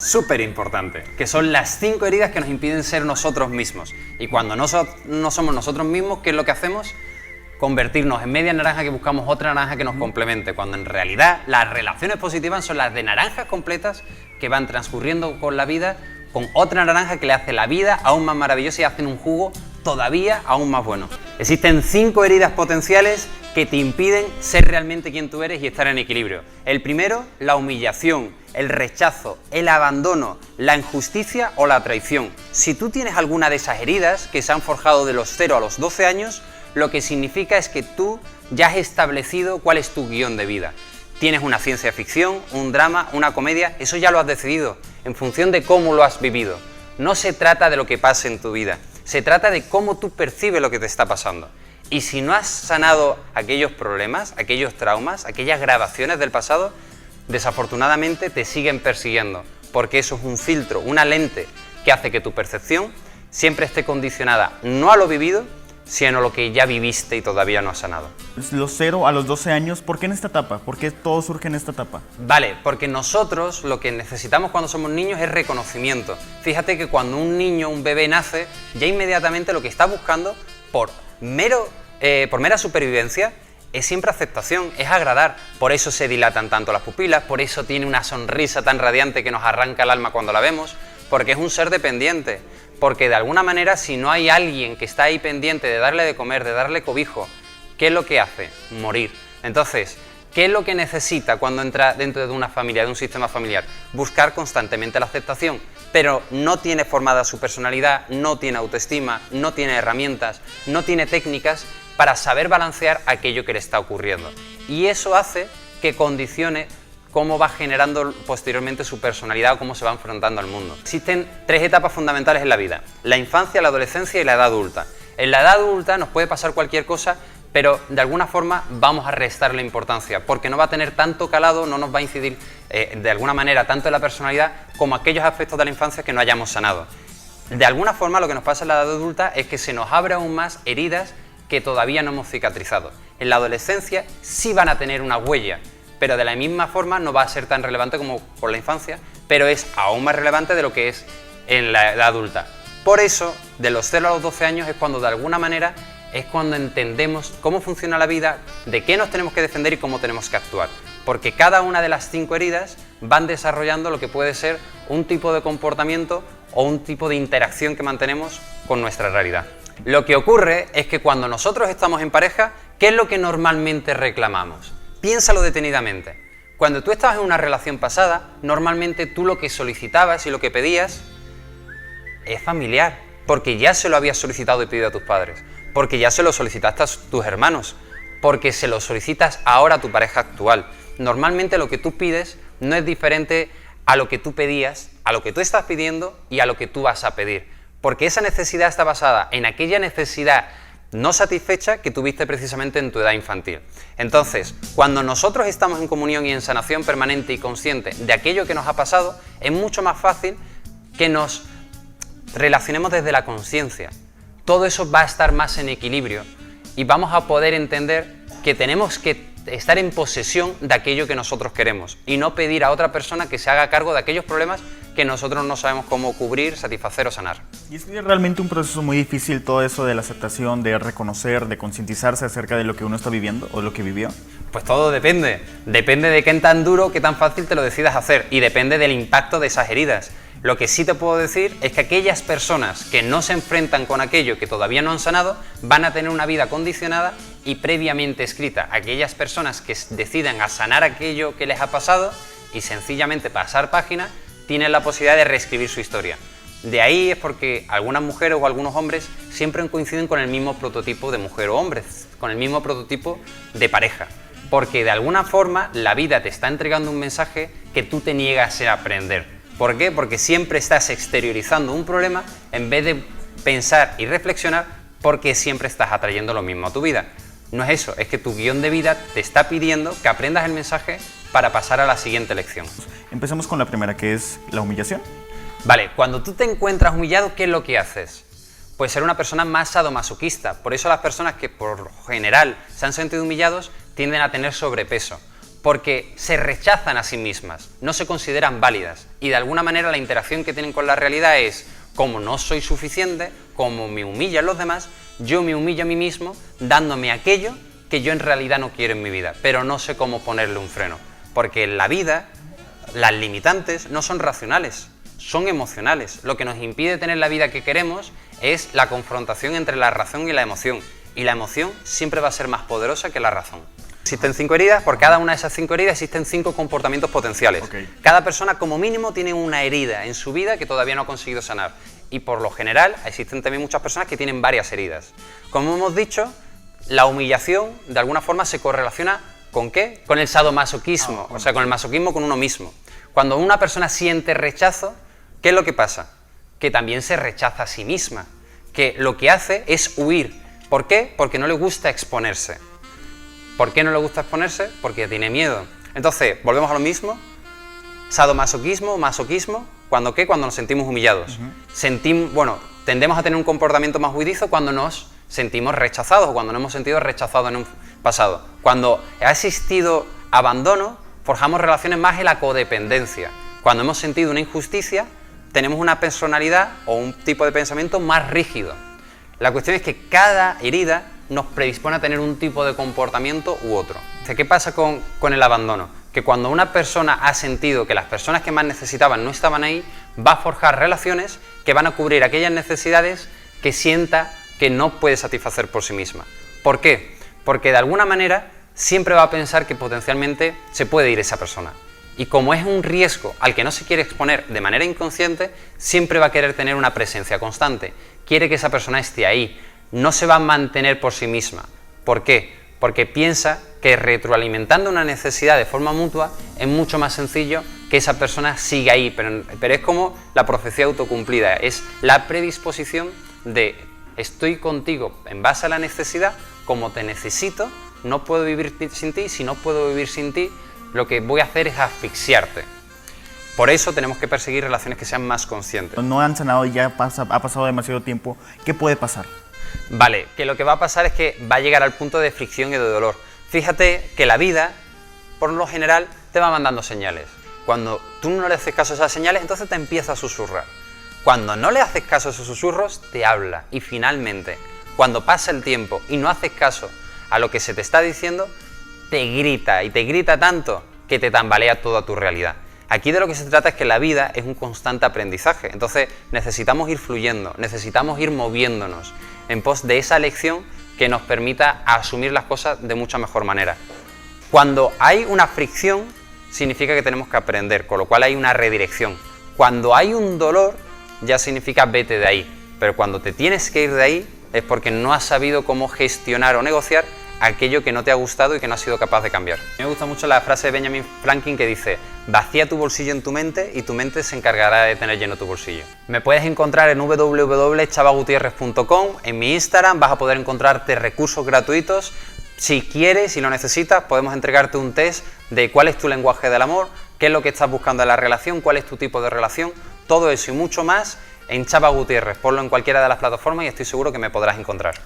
Súper importante, que son las 5 heridas que nos impiden ser nosotros mismos. Y cuando no somos nosotros mismos, ¿qué es lo que hacemos? Convertirnos en media naranja que buscamos otra naranja que nos complemente, cuando en realidad las relaciones positivas son las de naranjas completas que van transcurriendo con la vida, con otra naranja que le hace la vida aún más maravillosa y hacen un jugo todavía aún más bueno. Existen 5 heridas potenciales que te impiden ser realmente quien tú eres y estar en equilibrio. El primero, la humillación, el rechazo, el abandono, la injusticia o la traición. Si tú tienes alguna de esas heridas que se han forjado de los 0 a los 12 años, lo que significa es que tú ya has establecido cuál es tu guión de vida. Tienes una ciencia ficción, un drama, una comedia, eso ya lo has decidido, en función de cómo lo has vivido. No se trata de lo que pase en tu vida, se trata de cómo tú percibes lo que te está pasando. Y si no has sanado aquellos problemas, aquellos traumas, aquellas grabaciones del pasado, desafortunadamente te siguen persiguiendo, porque eso es un filtro, una lente que hace que tu percepción siempre esté condicionada no a lo vivido, sino a lo que ya viviste y todavía no has sanado. Los 0 a los 12 años, ¿por qué en esta etapa? ¿Por qué todo surge en esta etapa? Vale, porque nosotros lo que necesitamos cuando somos niños es reconocimiento. Fíjate que cuando un niño, un bebé nace, ya inmediatamente lo que está buscando por mera supervivencia es siempre aceptación, es agradar. Por eso se dilatan tanto las pupilas, por eso tiene una sonrisa tan radiante que nos arranca el alma cuando la vemos, porque es un ser dependiente. Porque de alguna manera, si no hay alguien que está ahí pendiente de darle de comer, de darle cobijo, ¿qué es lo que hace? Morir. Entonces, ¿qué es lo que necesita cuando entra dentro de una familia, de un sistema familiar? Buscar constantemente la aceptación, pero no tiene formada su personalidad, no tiene autoestima, no tiene herramientas, no tiene técnicas para saber balancear aquello que le está ocurriendo. Y eso hace que condicione cómo va generando posteriormente su personalidad o cómo se va enfrentando al mundo. Existen 3 etapas fundamentales en la vida: la infancia, la adolescencia y la edad adulta. En la edad adulta nos puede pasar cualquier cosa, pero de alguna forma vamos a restarle importancia, porque no va a tener tanto calado, no nos va a incidir de alguna manera tanto en la personalidad como aquellos aspectos de la infancia que no hayamos sanado. De alguna forma lo que nos pasa en la edad adulta es que se nos abre aún más heridas que todavía no hemos cicatrizado. En la adolescencia sí van a tener una huella, pero de la misma forma no va a ser tan relevante como por la infancia, pero es aún más relevante de lo que es en la edad adulta. Por eso, de los 0 a los 12 años es cuando de alguna manera es cuando entendemos cómo funciona la vida, de qué nos tenemos que defender y cómo tenemos que actuar. Porque cada una de las 5 heridas van desarrollando lo que puede ser un tipo de comportamiento o un tipo de interacción que mantenemos con nuestra realidad. Lo que ocurre es que cuando nosotros estamos en pareja, ¿qué es lo que normalmente reclamamos? Piénsalo detenidamente. Cuando tú estabas en una relación pasada, normalmente tú lo que solicitabas y lo que pedías es familiar, porque ya se lo habías solicitado y pedido a tus padres, porque ya se lo solicitaste a tus hermanos, porque se lo solicitas ahora a tu pareja actual. Normalmente lo que tú pides no es diferente a lo que tú pedías, a lo que tú estás pidiendo y a lo que tú vas a pedir, porque esa necesidad está basada en aquella necesidad no satisfecha que tuviste precisamente en tu edad infantil. Entonces, cuando nosotros estamos en comunión y en sanación permanente y consciente de aquello que nos ha pasado, es mucho más fácil que nos relacionemos desde la conciencia. Todo eso va a estar más en equilibrio y vamos a poder entender que tenemos que estar en posesión de aquello que nosotros queremos y no pedir a otra persona que se haga cargo de aquellos problemas que nosotros no sabemos cómo cubrir, satisfacer o sanar. Y es realmente un proceso muy difícil todo eso de la aceptación, de reconocer, de concientizarse acerca de lo que uno está viviendo o lo que vivió. Pues todo depende. Depende de qué tan duro, qué tan fácil te lo decidas hacer y depende del impacto de esas heridas. Lo que sí te puedo decir es que aquellas personas que no se enfrentan con aquello que todavía no han sanado van a tener una vida condicionada y previamente escrita. Aquellas personas que decidan a sanar aquello que les ha pasado y sencillamente pasar página, tienen la posibilidad de reescribir su historia. De ahí es porque algunas mujeres o algunos hombres siempre coinciden con el mismo prototipo de mujer o hombre, con el mismo prototipo de pareja. Porque de alguna forma la vida te está entregando un mensaje que tú te niegas a aprender. ¿Por qué? Porque siempre estás exteriorizando un problema en vez de pensar y reflexionar, porque siempre estás atrayendo lo mismo a tu vida. No es eso, es que tu guión de vida te está pidiendo que aprendas el mensaje para pasar a la siguiente lección. Empecemos con la primera, que es la humillación. Vale, cuando tú te encuentras humillado, ¿qué es lo que haces? Pues ser una persona más sadomasoquista. Por eso las personas que por lo general se han sentido humillados tienden a tener sobrepeso. porque se rechazan a sí mismas, no se consideran válidas y de alguna manera la interacción que tienen con la realidad es, como no soy suficiente, como me humillan los demás, yo me humillo a mí mismo dándome aquello que yo en realidad no quiero en mi vida, pero no sé cómo ponerle un freno, porque en la vida las limitantes no son racionales, son emocionales. Lo que nos impide tener la vida que queremos es la confrontación entre la razón y la emoción, y la emoción siempre va a ser más poderosa que la razón. Existen 5 heridas, por cada una de esas 5 heridas existen 5 comportamientos potenciales. Cada persona como mínimo tiene una herida en su vida que todavía no ha conseguido sanar. Y por lo general existen también muchas personas que tienen varias heridas. Como hemos dicho, la humillación de alguna forma se correlaciona ¿con qué? Con el sadomasoquismo, o sea, con el masoquismo con uno mismo. Cuando una persona siente rechazo, ¿qué es lo que pasa? Que también se rechaza a sí misma, que lo que hace es huir. ¿Por qué? Porque no le gusta exponerse. ¿Por qué no le gusta exponerse? Porque tiene miedo. Entonces, volvemos a lo mismo. Sadomasoquismo, masoquismo, ¿cuándo qué? Cuando nos sentimos humillados. Tendemos a tener un comportamiento más huidizo cuando nos sentimos rechazados o cuando nos hemos sentido rechazados en un pasado. Cuando ha existido abandono, forjamos relaciones más en la codependencia. Cuando hemos sentido una injusticia, tenemos una personalidad o un tipo de pensamiento más rígido. La cuestión es que cada herida nos predispone a tener un tipo de comportamiento u otro. ¿Qué pasa con el abandono? Que cuando una persona ha sentido que las personas que más necesitaban no estaban ahí, va a forjar relaciones que van a cubrir aquellas necesidades que sienta que no puede satisfacer por sí misma. ¿Por qué? Porque de alguna manera siempre va a pensar que potencialmente se puede ir esa persona. Y como es un riesgo al que no se quiere exponer de manera inconsciente, siempre va a querer tener una presencia constante. Quiere que esa persona esté ahí, no se va a mantener por sí misma. ¿Por qué? Porque piensa que retroalimentando una necesidad de forma mutua es mucho más sencillo que esa persona siga ahí, pero es como la profecía autocumplida, es la predisposición de estoy contigo en base a la necesidad, como te necesito, no puedo vivir sin ti, si no puedo vivir sin ti, lo que voy a hacer es asfixiarte. Por eso tenemos que perseguir relaciones que sean más conscientes. No han sanado y ya ha pasado demasiado tiempo. ¿Qué puede pasar? Vale, que lo que va a pasar es que va a llegar al punto de fricción y de dolor. Fíjate que la vida, por lo general, te va mandando señales. Cuando tú no le haces caso a esas señales, entonces te empieza a susurrar. Cuando no le haces caso a esos susurros, te habla. Y finalmente, cuando pasa el tiempo y no haces caso a lo que se te está diciendo, te grita, y te grita tanto que te tambalea toda tu realidad. Aquí de lo que se trata es que la vida es un constante aprendizaje, entonces necesitamos ir fluyendo, necesitamos ir moviéndonos en pos de esa lección que nos permita asumir las cosas de mucha mejor manera. Cuando hay una fricción, significa que tenemos que aprender, con lo cual hay una redirección. Cuando hay un dolor, ya significa vete de ahí, pero cuando te tienes que ir de ahí es porque no has sabido cómo gestionar o negociar aquello que no te ha gustado y que no has sido capaz de cambiar. A mí me gusta mucho la frase de Benjamin Franklin que dice: vacía tu bolsillo en tu mente y tu mente se encargará de tener lleno tu bolsillo. Me puedes encontrar en www.chavagutierrez.com, en mi Instagram vas a poder encontrarte recursos gratuitos. Si quieres, si lo necesitas, podemos entregarte un test de cuál es tu lenguaje del amor, qué es lo que estás buscando en la relación, cuál es tu tipo de relación, todo eso y mucho más en Chava Gutiérrez. Ponlo en cualquiera de las plataformas y estoy seguro que me podrás encontrar.